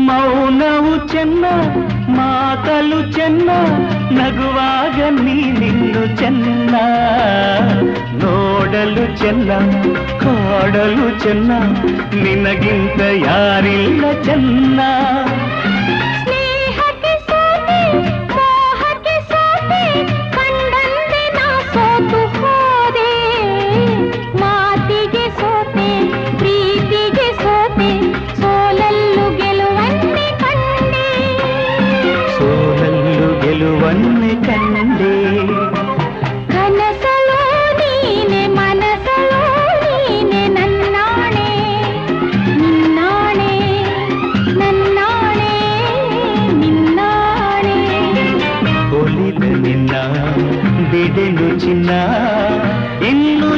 ಮೌನವು ಚೆನ್ನ ಮಾತಲು ಚೆನ್ನ ನಗುವಾಗ ನೀನಿನ್ನು ಚೆನ್ನ ನೋಡಲು ಚೆನ್ನ ಕಾಡಲು ಚೆನ್ನ ನಿನಗಿಂತ ಯಾರಿಲ್ಲ ಚೆನ್ನ ಗೆಲುವನ್ನೇ ಕಂಡೆ ಕನಸಲೋ ನೀನೆ ಮನಸಲೋ ನೀನೆ ನನ್ನಾಣೆ ನಿನ್ನಾಣೆ ನನ್ನಾಣೆ ನಿನ್ನಾಣೆ ಒಲಿದ ನಿನ್ನ ಬಿಡೆನು ಚಿನ್ನ ಇನ್ನು